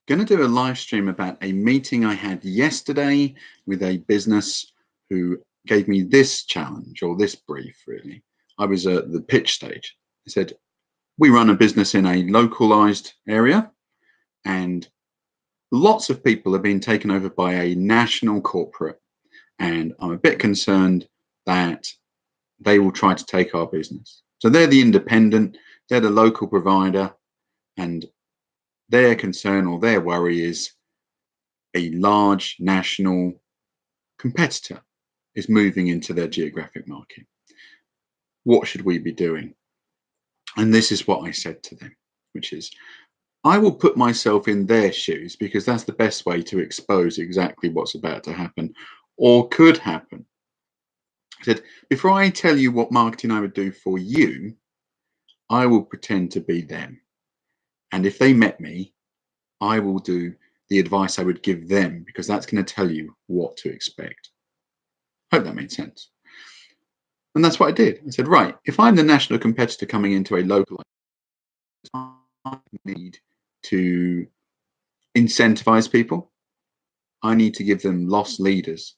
Going to do a live stream about a meeting I had yesterday with a business who gave me this challenge or this brief, really. I was at the pitch stage. I said, we run a business in a localized area, and lots of people are being taken over by a national corporate. And I'm a bit concerned that they will try to take our business. So they're the independent, they're the local provider, and their concern or their worry is a large national competitor is moving into their geographic market. What should we be doing? And this is what I said to them, which is, I will put myself in their shoes because that's the best way to expose exactly what's about to happen or could happen. I said, before I tell you what marketing I would do for you, I will pretend to be them. And if they met me, I will do the advice I would give them because that's going to tell you what to expect. Hope that made sense. And that's what I did. I said, right, if I'm the national competitor coming into a local, I need to incentivize people. I need to give them loss leaders,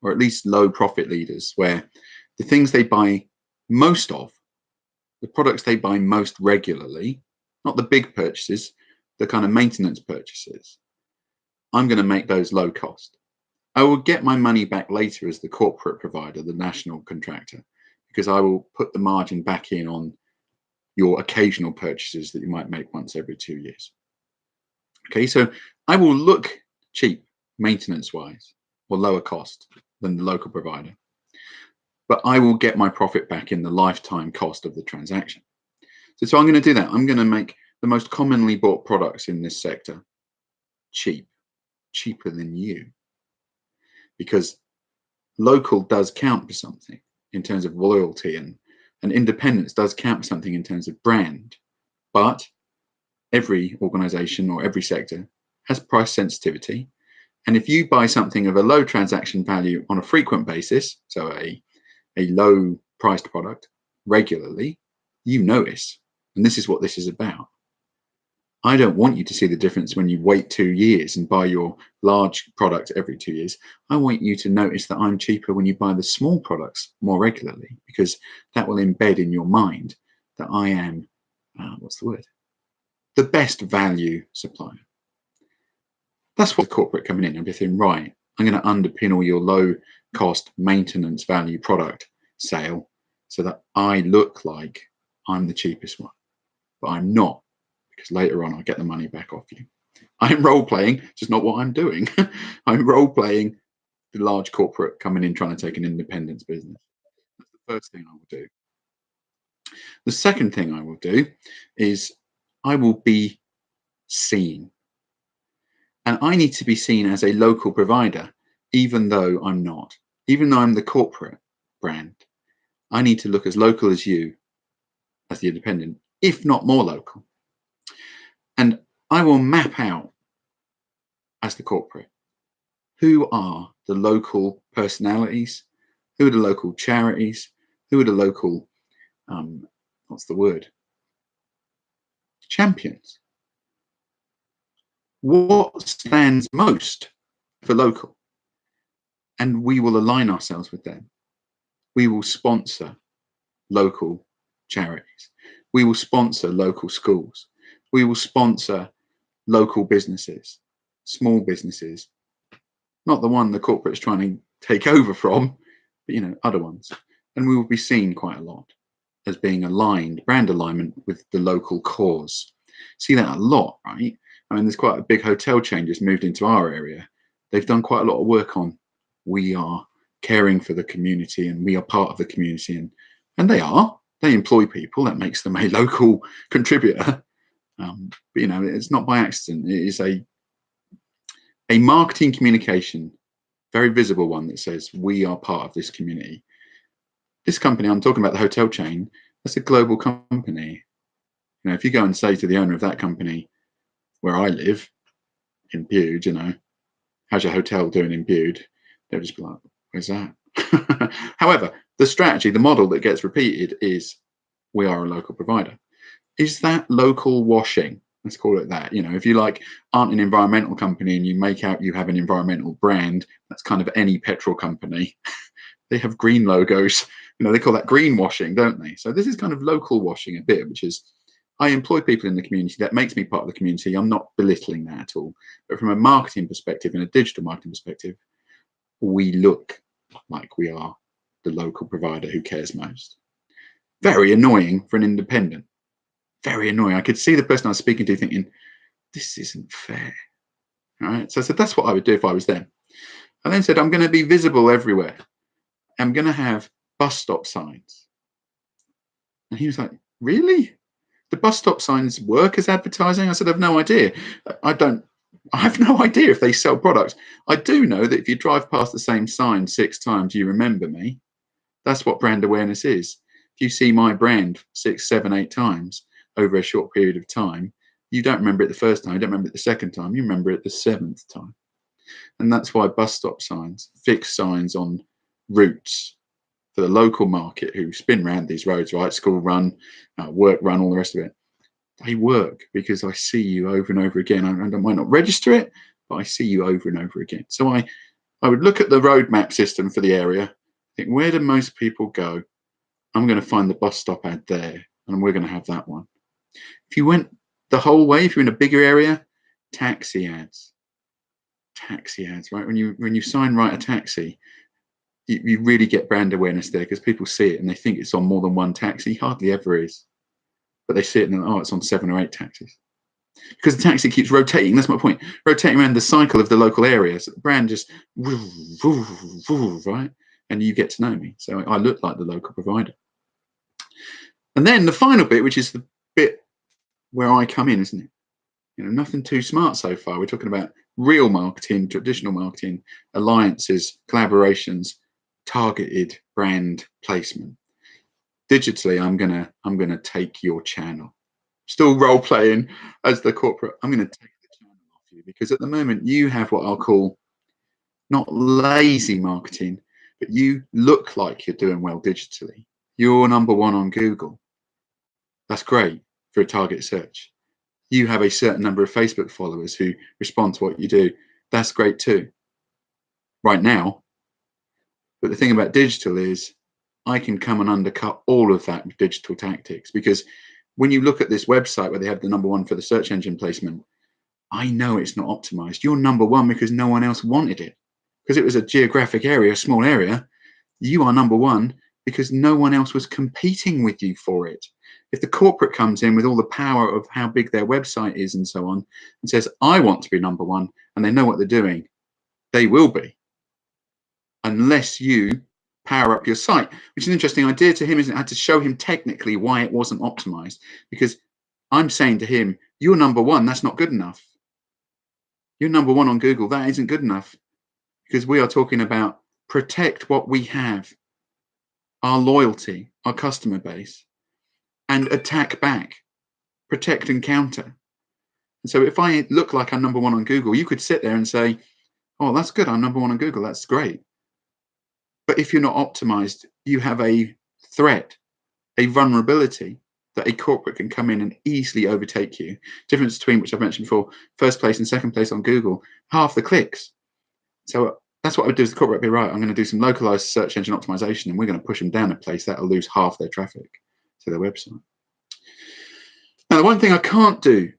or at least low profit leaders, where the things they buy most of, the products they buy most regularly, not the big purchases, the kind of maintenance purchases, I'm going to make those low cost. I will get my money back later as the corporate provider, the national contractor, because I will put the margin back in on your occasional purchases that you might make once every 2 years. Okay, so I will look cheap maintenance wise or lower cost than the local provider, but I will get my profit back in the lifetime cost of the transaction. So I'm going to do that. I'm going to make the most commonly bought products in this sector cheaper than you, because local does count for something in terms of loyalty, and independence does count for something in terms of brand. But every organization or every sector has price sensitivity. And if you buy something of a low transaction value on a frequent basis, so a low priced product regularly, you notice. And this is what this is about. I don't want you to see the difference when you wait 2 years and buy your large product every 2 years. I want you to notice that I'm cheaper when you buy the small products more regularly, because that will embed in your mind that I am, the best value supplier. That's what the corporate coming in and be thinking, right, I'm going to underpin all your low cost maintenance value product sale so that I look like I'm the cheapest one, but I'm not, because later on I'll get the money back off you. I'm role playing, just not what I'm doing. I'm role playing the large corporate coming in trying to take an independence business. That's the first thing I will do. The second thing I will do is I will be seen. And I need to be seen as a local provider, even though I'm not. Even though I'm the corporate brand, I need to look as local as you, as the independent, if not more local. And I will map out, as the corporate, who are the local personalities, who are the local charities, who are the local, champions. What stands most for local? And we will align ourselves with them. We will sponsor local charities. We will sponsor local schools. We will sponsor local businesses, small businesses, not the one the corporate's trying to take over from, but other ones. And we will be seen quite a lot as being aligned, brand alignment with the local cause. See that a lot, right? I mean, there's quite a big hotel chain just moved into our area. They've done quite a lot of work on, we are caring for the community and we are part of the community, and they employ people. That makes them a local contributor. But it's not by accident. It is a marketing communication, very visible one, that says we are part of this community. This company, I'm talking about the hotel chain, that's a global company. If you go and say to the owner of that company, where I live, in Bude, how's your hotel doing in Bude? They'll just be like, where's that? However, the strategy, the model that gets repeated is we are a local provider. Is that local washing? Let's call it that. If you aren't an environmental company and you make out you have an environmental brand, that's kind of any petrol company. They have green logos. They call that greenwashing, don't they? So this is kind of local washing a bit, which is, I employ people in the community. That makes me part of the community. I'm not belittling that at all. But from a marketing perspective and a digital marketing perspective, we look like we are the local provider who cares most. Very annoying for an independent. Very annoying. I could see the person I was speaking to thinking, this isn't fair. All right. So I said, that's what I would do if I was them. I then said, I'm going to be visible everywhere. I'm going to have bus stop signs. And he was like, really? The bus stop signs work as advertising? I said, I've no idea. I have no idea if they sell products. I do know that if you drive past the same sign 6 times, you remember me. That's what brand awareness is. If you see my brand 6, 7, 8 times over a short period of time, you don't remember it the first time, you don't remember it the second time, you remember it the 7th time. And that's why bus stop signs, fixed signs on routes for the local market who spin around these roads, right? School run, work run, all the rest of it. They work because I see you over and over again. I might not register it, but I see you over and over again. So I would look at the roadmap system for the area, think, where do most people go? I'm going to find the bus stop ad there, and we're going to have that one. If you went the whole way, if you're in a bigger area, taxi ads, right? When you sign write a taxi, you really get brand awareness there because people see it and they think it's on more than one taxi. Hardly ever is, but they see it and they're, oh, it's on 7 or 8 taxis. Because the taxi keeps rotating. That's my point. Rotating around the cycle of the local area. So the brand just, right? And you get to know me. So I look like the local provider. And then the final bit, which is the bit where I come in, isn't it? Nothing too smart so far. We're talking about real marketing, traditional marketing, alliances, collaborations, targeted brand placement. Digitally, I'm gonna take your channel. Still role playing as the corporate. I'm going to take the channel off you because at the moment you have what I'll call not lazy marketing, but you look like you're doing well digitally. You're number 1 on Google. That's great for a target search. You have a certain number of Facebook followers who respond to what you do. That's great too. Right now. But the thing about digital is I can come and undercut all of that with digital tactics, because when you look at this website where they have the number 1 for the search engine placement, I know it's not optimized. You're number 1 because no one else wanted it. Because it was a geographic area, a small area. You are number 1 because no one else was competing with you for it. If the corporate comes in with all the power of how big their website is and so on and says, I want to be number 1, and they know what they're doing, they will be. Unless you power up your site, which is an interesting idea to him, isn't it? I had to show him technically why it wasn't optimized, because I'm saying to him, you're number 1, that's not good enough. You're number 1 on Google, that isn't good enough, because we are talking about protect what we have, our loyalty, our customer base, and attack back, protect and counter. And so if I look like I'm number 1 on Google, you could sit there and say, oh, that's good, I'm number 1 on Google, that's great. But if you're not optimized, you have a threat, a vulnerability that a corporate can come in and easily overtake you. Difference between, which I've mentioned before, first place and second place on Google, half the clicks. So that's what I would do as the corporate. Be right, I'm going to do some localized search engine optimization, and we're going to push them down a place that'll lose half their traffic to their website. Now, the one thing I can't do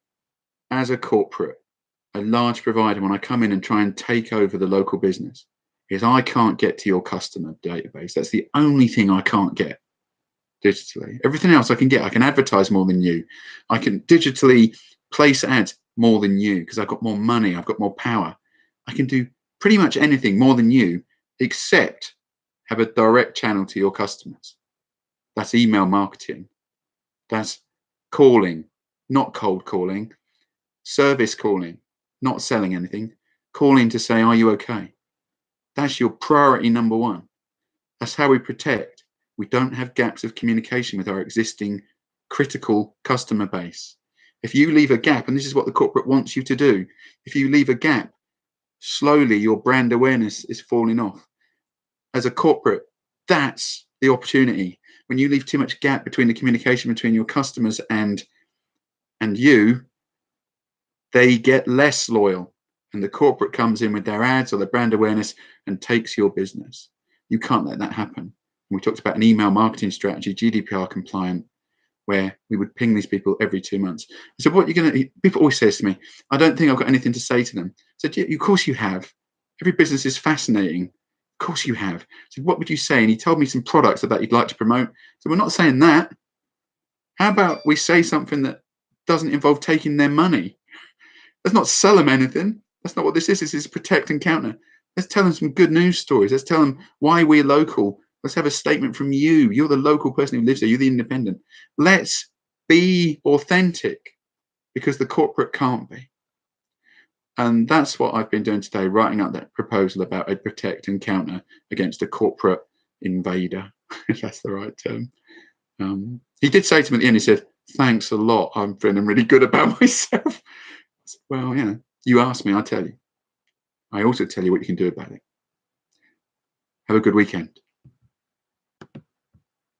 as a corporate, a large provider, when I come in and try and take over the local business, is I can't get to your customer database. That's the only thing I can't get digitally. Everything else I can get. I can advertise more than you. I can digitally place ads more than you because I've got more money. I've got more power. I can do pretty much anything more than you, except have a direct channel to your customers. That's email marketing. That's calling, not cold calling. Service calling, not selling anything. Calling to say, are you okay? That's your priority number 1. That's how we protect. We don't have gaps of communication with our existing critical customer base. If you leave a gap, and this is what the corporate wants you to do, if you leave a gap, slowly your brand awareness is falling off. As a corporate, that's the opportunity. When you leave too much gap between the communication between your customers and you, they get less loyal, and the corporate comes in with their ads or their brand awareness and takes your business. You can't let that happen. We talked about an email marketing strategy, GDPR compliant, where we would ping these people every 2 months. So what you're going to, people always say to me, I don't think I've got anything to say to them. I said, yeah, of course you have. Every business is fascinating. Of course you have. So what would you say? And he told me some products that you'd like to promote. So we're not saying that. How about we say something that doesn't involve taking their money? Let's not sell them anything. That's not what this is. This is protect and counter. Let's tell them some good news stories. Let's tell them why we're local. Let's have a statement from you. You're the local person who lives there. You're the independent. Let's be authentic, because the corporate can't be. And that's what I've been doing today, writing up that proposal about a protect and counter against a corporate invader, if that's the right term. He did say to me at the end, he said, thanks a lot. I'm feeling really good about myself. I said, well, yeah, you asked me, I tell you. I also tell you what you can do about it. Have a good weekend.